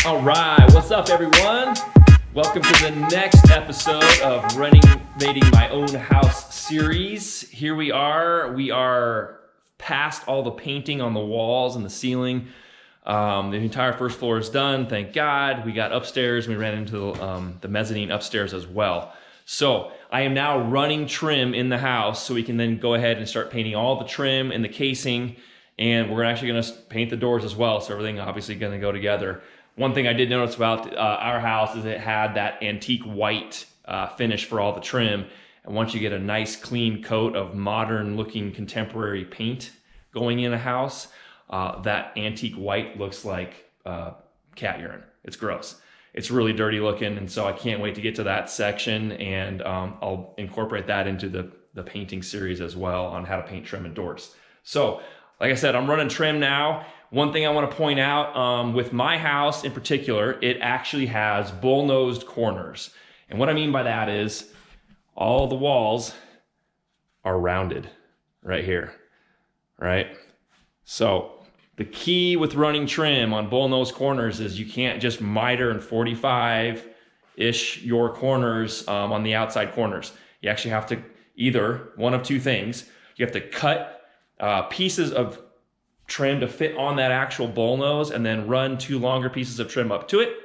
All right, what's up, everyone? Welcome to the next episode of Renovating My Own House series. Here we are past all the painting on the walls and the ceiling. The entire first floor is done, thank God. We got upstairs, we ran into the mezzanine upstairs as well. So I am now running trim in the house so we can then go ahead and start painting all the trim and the casing, and we're actually gonna paint the doors as well, so everything obviously gonna go together. One thing I did notice about our house is it had that antique white finish for all the trim. And once you get a nice clean coat of modern looking contemporary paint going in a house, that antique white looks like cat urine. It's gross. It's really dirty looking, and so I can't wait to get to that section, and I'll incorporate that into the painting series as well on how to paint trim and doors. So, like I said, I'm running trim now. One thing I want to point out, with my house in particular, it actually has bullnose corners. And what I mean by that is all the walls are rounded right here, right? So the key with running trim on bullnose corners is you can't just miter and 45-ish your corners on the outside corners. You actually have to either, one of two things, you have to cut pieces of trim to fit on that actual bullnose and then run two longer pieces of trim up to it,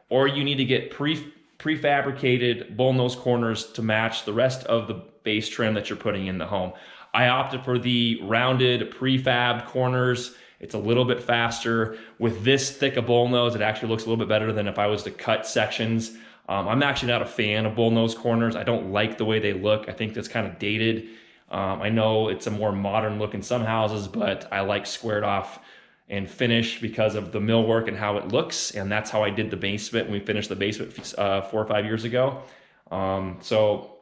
or you need to get prefabricated bullnose corners to match the rest of the base trim that you're putting in the home. I opted for the rounded prefab corners. It's a little bit faster. With this thick a bullnose, it actually looks a little bit better than if I was to cut sections. I'm actually not a fan of bullnose corners. I don't like the way they look. I think that's kind of dated. I know it's a more modern look in some houses, but I like squared off and finish because of the millwork and how it looks. And that's how I did the basement when we finished the basement 4 or 5 years ago. So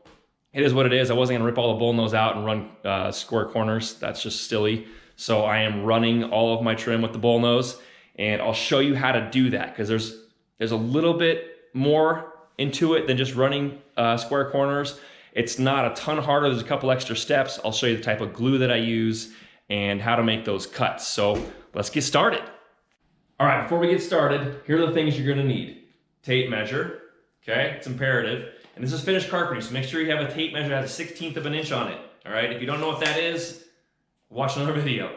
it is what it is. I wasn't gonna rip all the bullnose out and run square corners. That's just silly. So I am running all of my trim with the bullnose, and I'll show you how to do that because there's a little bit more into it than just running square corners. It's not a ton harder. There's a couple extra steps. I'll show you the type of glue that I use and how to make those cuts. So let's get started. All right, before we get started, here are the things you're gonna need. Tape measure, okay? It's imperative. And this is finished carpeting, so make sure you have a tape measure that has a 1/16 of an inch on it, all right? If you don't know what that is, watch another video.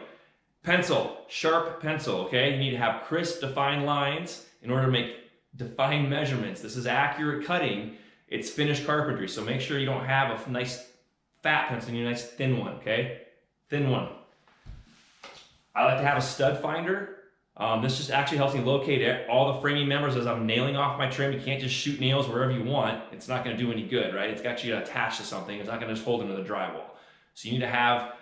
Pencil, sharp pencil, okay? You need to have crisp, defined lines in order to make defined measurements. This is accurate cutting. It's finished carpentry, so make sure you don't have a nice fat pencil, you need a nice thin one, okay? Thin one. I like to have a stud finder. This just actually helps me locate all the framing members as I'm nailing off my trim. You can't just shoot nails wherever you want. It's not gonna do any good, right? It's actually gonna attach to something. It's not gonna just hold into the drywall. So you need to have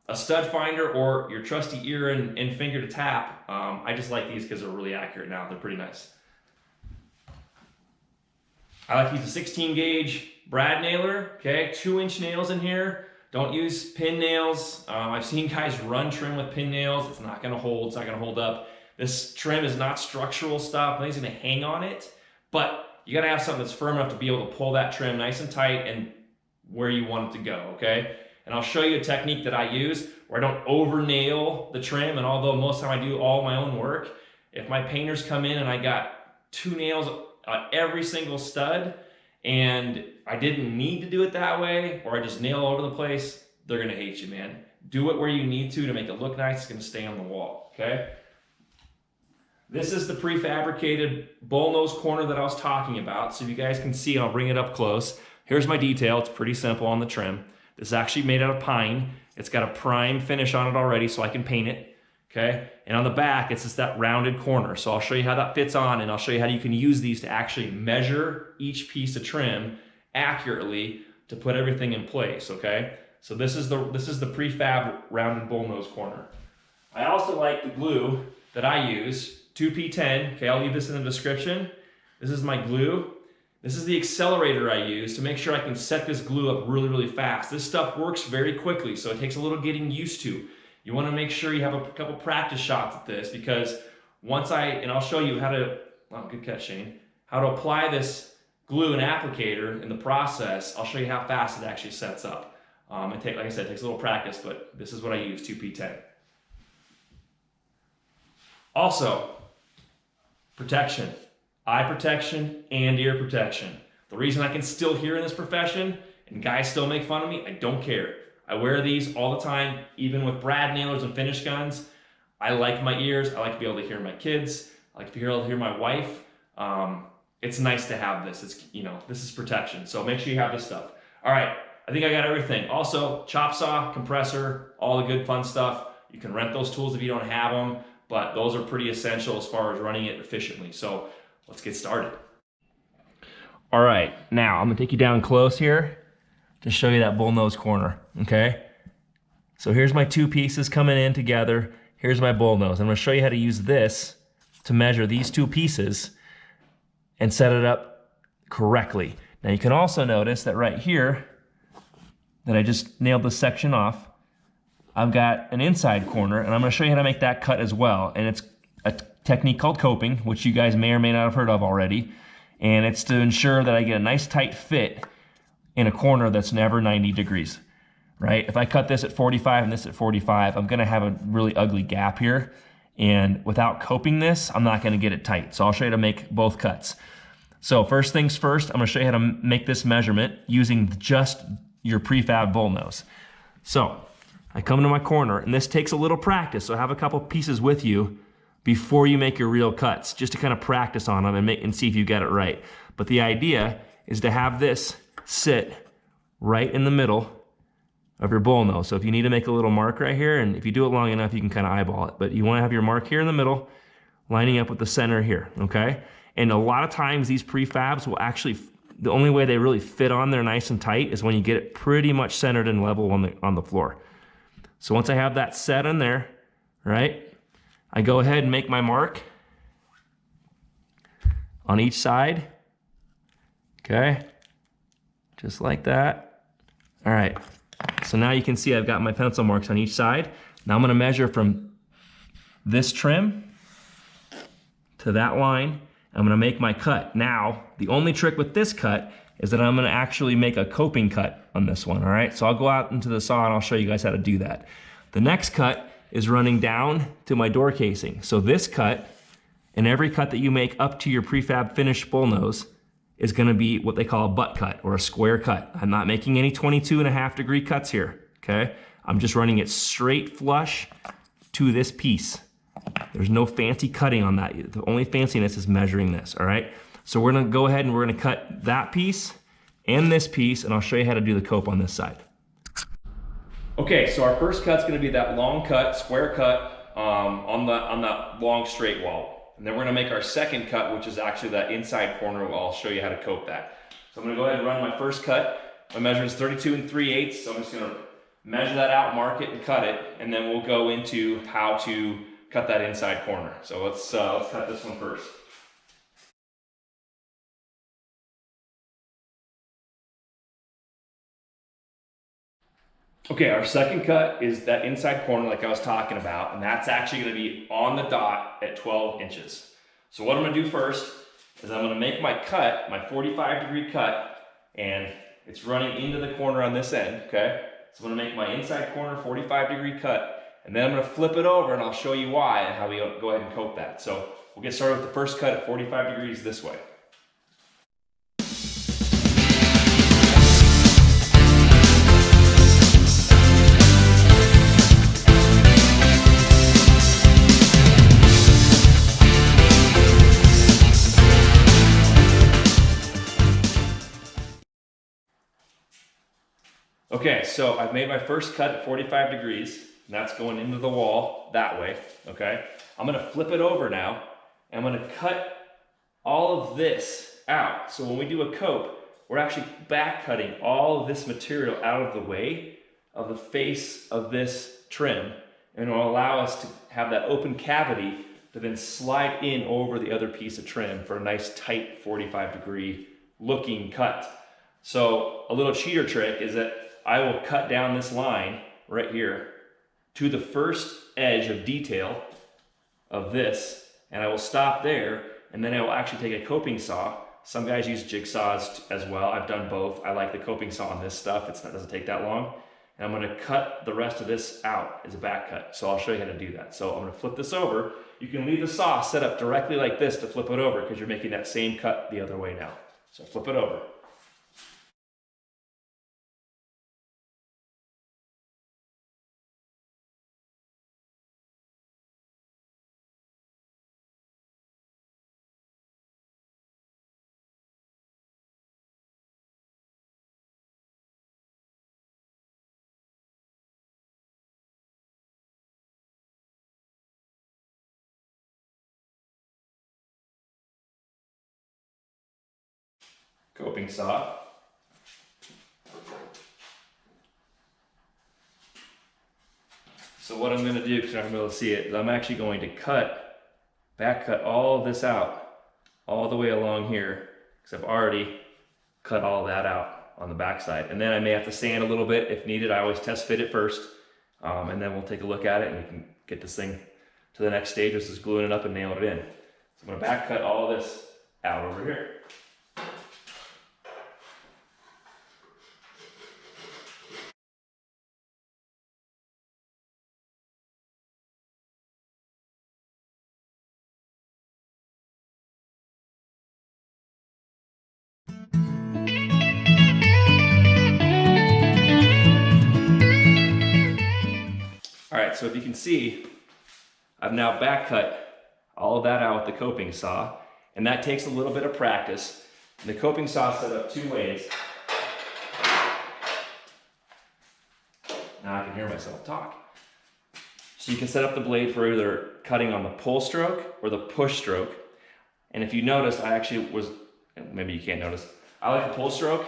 a stud finder or your trusty ear and finger to tap. I just like these because they're really accurate now. They're pretty nice. I like to use a 16 gauge brad nailer, okay? 2-inch nails in here. Don't use pin nails. I've seen guys run trim with pin nails. It's not gonna hold, it's not gonna hold up. This trim is not structural stuff. Nothing's gonna hang on it, but you gotta have something that's firm enough to be able to pull that trim nice and tight and where you want it to go, okay? And I'll show you a technique that I use where I don't over nail the trim, and although most of the time I do all my own work, if my painters come in and I got 2 nails on every single stud and I didn't need to do it that way, or I just nail all over the place, they're gonna hate you, man. Do it where you need to make it look nice. It's gonna stay on the wall, okay? This is the prefabricated bullnose corner that I was talking about. So you guys can see, and I'll bring it up close. Here's my detail. It's pretty simple on the trim. This is actually made out of pine. It's got a prime finish on it already, so I can paint it. Okay, and on the back, it's just that rounded corner. So I'll show you how that fits on, and I'll show you how you can use these to actually measure each piece of trim accurately to put everything in place, okay? So this is the prefab rounded bullnose corner. I also like the glue that I use, 2P10, okay, I'll leave this in the description. This is my glue. This is the accelerator I use to make sure I can set this glue up really, really fast. This stuff works very quickly, so it takes a little getting used to. You want to make sure you have a couple practice shots at this, because and I'll show you how to, good catch, Shane, how to apply this glue and applicator in the process. I'll show you how fast it actually sets up. Like I said, it takes a little practice, but this is what I use, 2P10. Also, protection, eye protection and ear protection. The reason I can still hear in this profession and guys still make fun of me, I don't care. I wear these all the time, even with brad nailers and finish guns. I like my ears. I like to be able to hear my kids. I like to be able to hear my wife. It's nice to have this. It's, you know, this is protection. So make sure you have this stuff. All right, I think I got everything. Also, chop saw, compressor, all the good fun stuff. You can rent those tools if you don't have them, but those are pretty essential as far as running it efficiently. So let's get started. All right, now I'm gonna take you down close here to show you that bullnose corner, okay? So here's my two pieces coming in together. Here's my bullnose. I'm gonna show you how to use this to measure these two pieces and set it up correctly. Now you can also notice that right here, that I just nailed this section off, I've got an inside corner, and I'm gonna show you how to make that cut as well. And it's a technique called coping, which you guys may or may not have heard of already. And it's to ensure that I get a nice tight fit in a corner that's never 90 degrees, right? If I cut this at 45 and this at 45, I'm gonna have a really ugly gap here. And without coping this, I'm not gonna get it tight. So I'll show you how to make both cuts. So first things first, I'm gonna show you how to make this measurement using just your prefab bullnose. So I come to my corner, and this takes a little practice, so have a couple pieces with you before you make your real cuts, just to kind of practice on them and see if you get it right. But the idea is to have this sit right in the middle of your bullnose. So if you need to make a little mark right here, and if you do it long enough, you can kind of eyeball it, but you want to have your mark here in the middle, lining up with the center here, okay? And a lot of times these prefabs will actually, the only way they really fit on there nice and tight is when you get it pretty much centered and level on the floor. So once I have that set in there, right, I go ahead and make my mark on each side, okay? Just like that. All right, so now you can see I've got my pencil marks on each side. Now I'm gonna measure from this trim to that line. I'm gonna make my cut. Now, the only trick with this cut is that I'm gonna actually make a coping cut on this one, all right? So I'll go out into the saw and I'll show you guys how to do that. The next cut is running down to my door casing. So this cut, and every cut that you make up to your prefab finished bullnose, is gonna be what they call a butt cut or a square cut. I'm not making any 22.5 degree cuts here, okay? I'm just running it straight flush to this piece. There's no fancy cutting on that. The only fanciness is measuring this, all right? So we're gonna go ahead and we're gonna cut that piece and this piece, and I'll show you how to do the cope on this side. Okay, so our first cut's gonna be that long cut, square cut on that long straight wall. And then we're gonna make our second cut, which is actually that inside corner. I'll show you how to cope that. So I'm gonna go ahead and run my first cut. My measure is 32 3/8, so I'm just gonna measure that out, mark it, and cut it, and then we'll go into how to cut that inside corner. So let's cut this one first. Okay, our second cut is that inside corner like I was talking about, and that's actually gonna be on the dot at 12 inches. So what I'm gonna do first is I'm gonna make my cut, my 45 degree cut, and it's running into the corner on this end, okay? So I'm gonna make my inside corner 45 degree cut, and then I'm gonna flip it over and I'll show you why and how we go ahead and cope that. So we'll get started with the first cut at 45 degrees this way. Okay, so I've made my first cut at 45 degrees, and that's going into the wall that way, okay? I'm gonna flip it over now, and I'm gonna cut all of this out. So when we do a cope, we're actually back cutting all of this material out of the way of the face of this trim, and it will allow us to have that open cavity to then slide in over the other piece of trim for a nice tight 45 degree looking cut. So a little cheater trick is that I will cut down this line right here to the first edge of detail of this, and I will stop there, and then I will actually take a coping saw. Some guys use jigsaws as well. I've done both. I like the coping saw on this stuff. It doesn't take that long. and I'm going to cut the rest of this out as a back cut. So I'll show you how to do that. So I'm going to flip this over. You can leave the saw set up directly like this to flip it over because you're making that same cut the other way now. So flip it over. Coping saw. So what I'm going to do, because you're not going to be able to see it, is I'm actually going to back cut all this out, all the way along here, because I've already cut all that out on the back side. And then I may have to sand a little bit if needed. I always test fit it first, and then we'll take a look at it and we can get this thing to the next stage, which is gluing it up and nailing it in. So I'm going to back cut all of this out over here. All right, so if you can see, I've now back cut all of that out with the coping saw, and that takes a little bit of practice. And the coping saw is set up two ways. Now I can hear myself talk. So you can set up the blade for either cutting on the pull stroke or the push stroke. And if you notice, I actually was, maybe you can't notice, I like the pull stroke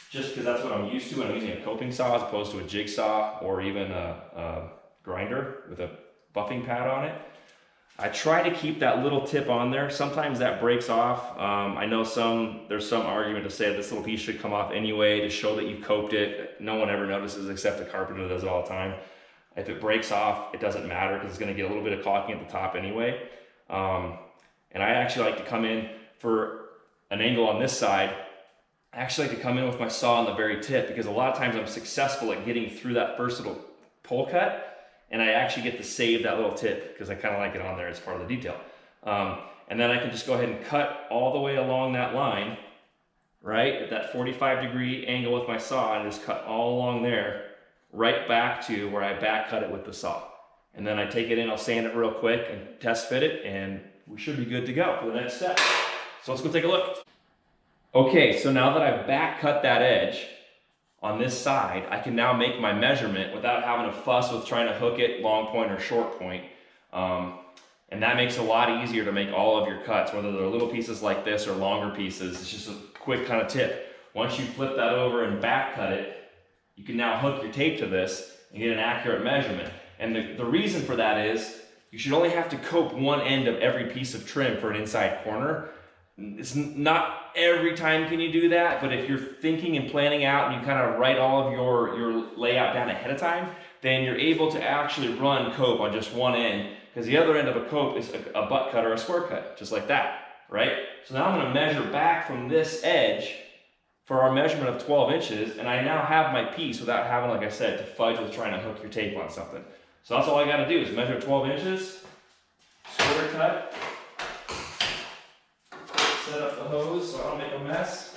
just because that's what I'm used to when I'm using a coping saw as opposed to a jigsaw or even a grinder with a buffing pad on it. I try to keep that little tip on there. Sometimes that breaks off. I know there's some argument to say this little piece should come off anyway to show that you coped it. No one ever notices except the carpenter does it all the time. If it breaks off, it doesn't matter because it's going to get a little bit of caulking at the top anyway. And I actually like to come in for an angle on this side. I actually like to come in with my saw on the very tip because a lot of times I'm successful at getting through that first little pull cut. And I actually get to save that little tip because I kind of like it on there as part of the detail. And then I can just go ahead and cut all the way along that line, right, at that 45-degree angle with my saw, and just cut all along there, right back to where I back cut it with the saw. And then I take it in, I'll sand it real quick and test fit it, and we should be good to go for the next step. So let's go take a look. Okay, so now that I've back cut that edge, on this side, I can now make my measurement without having to fuss with trying to hook it long point or short point. And that makes it a lot easier to make all of your cuts, whether they're little pieces like this or longer pieces. It's just a quick kind of tip. Once you flip that over and back cut it, you can now hook your tape to this and get an accurate measurement. And the reason for that is you should only have to cope one end of every piece of trim for an inside corner. It's not every time can you do that, but if you're thinking and planning out and you kind of write all of your layout down ahead of time, then you're able to actually run cope on just one end, because the other end of a cope is a butt cut or a square cut, just like that, right? So now I'm going to measure back from this edge for our measurement of 12 inches, and I now have my piece without having, like I said, to fudge with trying to hook your tape on something. So that's all I got to do is measure 12 inches, square cut, set up the hose so I don't make a mess.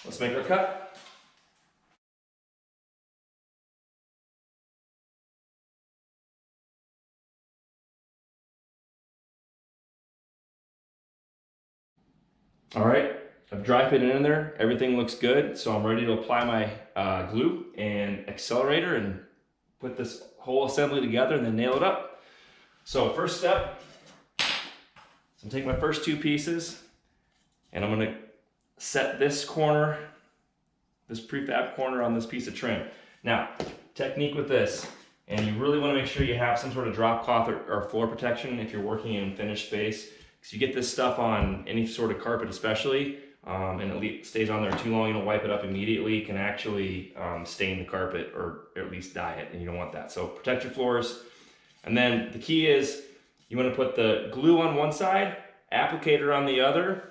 Let's make our cut. All right, I've dry fitted in there. Everything looks good, so I'm ready to apply my glue and accelerator and put this whole assembly together and then nail it up. So first step, I'm taking my first two pieces and I'm going to set this corner, this prefab corner on this piece of trim. Now, technique with this, and you really want to make sure you have some sort of drop cloth or floor protection if you're working in finished space, because you get this stuff on any sort of carpet especially, and it stays on there too long, you don't wipe it up immediately, it can actually stain the carpet or at least dye it, and you don't want that. So protect your floors. And then the key is you want to put the glue on one side applicator on the other.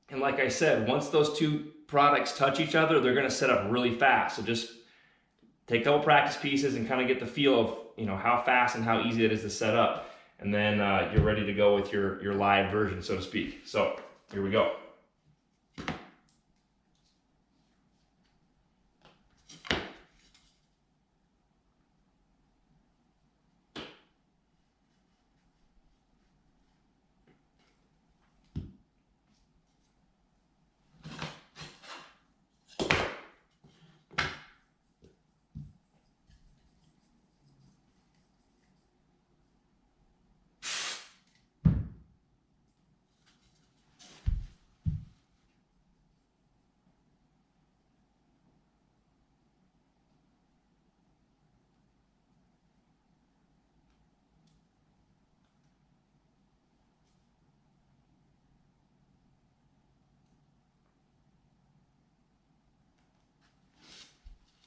And like I said, once those two products touch each other, they're gonna set up really fast. So just take a couple practice pieces and kind of get the feel of, you know, how fast and how easy it is to set up. And then you're ready to go with your live version, so to speak. So here we go.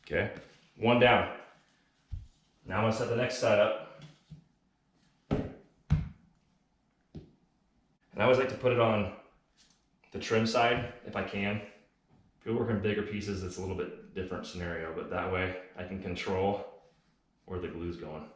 Okay, one down. Now I'm gonna set the next side up. And I always like to put it on the trim side if I can. If you're working bigger pieces, it's a little bit different scenario, but that way I can control where the glue's going.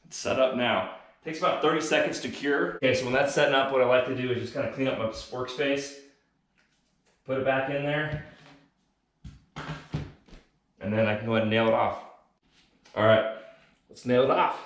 It's set up now. It takes about 30 seconds to cure. Okay, so when that's setting up, what I like to do is just kind of clean up my workspace, put it back in there, and then I can go ahead and nail it off. All right, let's nail it off.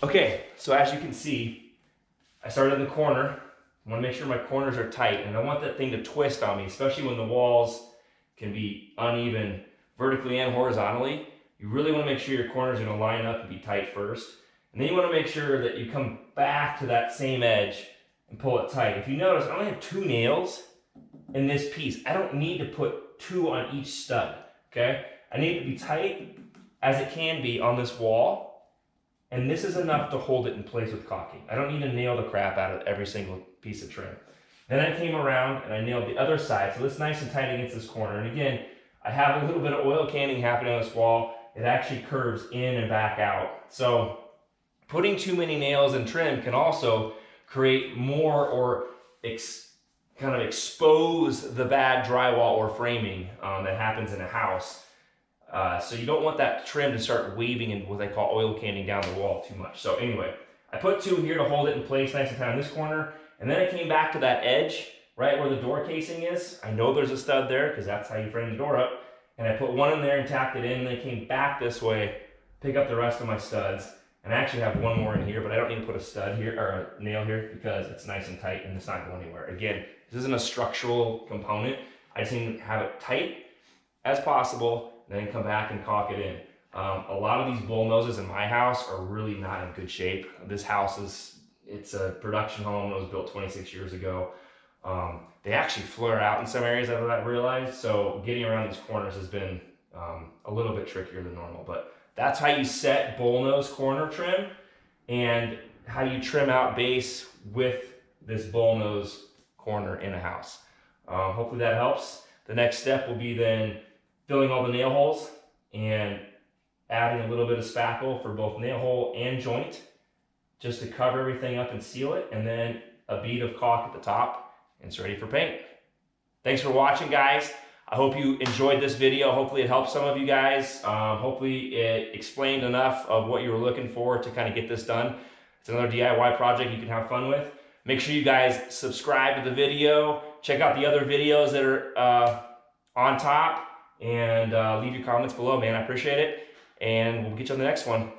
Okay, so as you can see, I started in the corner. I want to make sure my corners are tight, and I want that thing to twist on me, especially when the walls can be uneven vertically and horizontally. You really want to make sure your corners are going to line up and be tight first. And then you want to make sure that you come back to that same edge and pull it tight. If you notice, I only have 2 nails in this piece. I don't need to put 2 on each stud, okay? I need it to be tight as it can be on this wall. And this is enough to hold it in place with caulking. I don't need to nail the crap out of every single piece of trim. Then I came around and I nailed the other side, so it's nice and tight against this corner. And again, I have a little bit of oil canning happening on this wall. It actually curves in and back out. So putting too many nails in trim can also create more or kind of expose the bad drywall or framing that happens in a house. So you don't want that trim to start waving in what they call oil canning down the wall too much. So anyway, I put 2 here to hold it in place nice and tight on this corner. And then I came back to that edge, right where the door casing is. I know there's a stud there because that's how you frame the door up. And I put 1 in there and tacked it in, and then came back this way, pick up the rest of my studs. And I actually have 1 more in here, but I don't need to put a stud here or a nail here because it's nice and tight and it's not going anywhere. Again, this isn't a structural component. I just need to have it tight as possible, and then come back and caulk it in. A lot of these bull noses in my house are really not in good shape. This house it's a production home that was built 26 years ago. They actually flare out in some areas, I've realized, so getting around these corners has been a little bit trickier than normal, but that's how you set bullnose corner trim and how you trim out base with this bullnose corner in a house. Hopefully that helps. The next step will be then filling all the nail holes and adding a little bit of spackle for both nail hole and joint just to cover everything up and seal it, and then a bead of caulk at the top, and it's ready for paint. Thanks for watching, guys. I hope you enjoyed this video. Hopefully it helped some of you guys. Hopefully it explained enough of what you were looking for to kind of get this done. It's another DIY project you can have fun with. Make sure you guys subscribe to the video. Check out the other videos that are on top, and leave your comments below, man. I appreciate it, and we'll get you on the next one.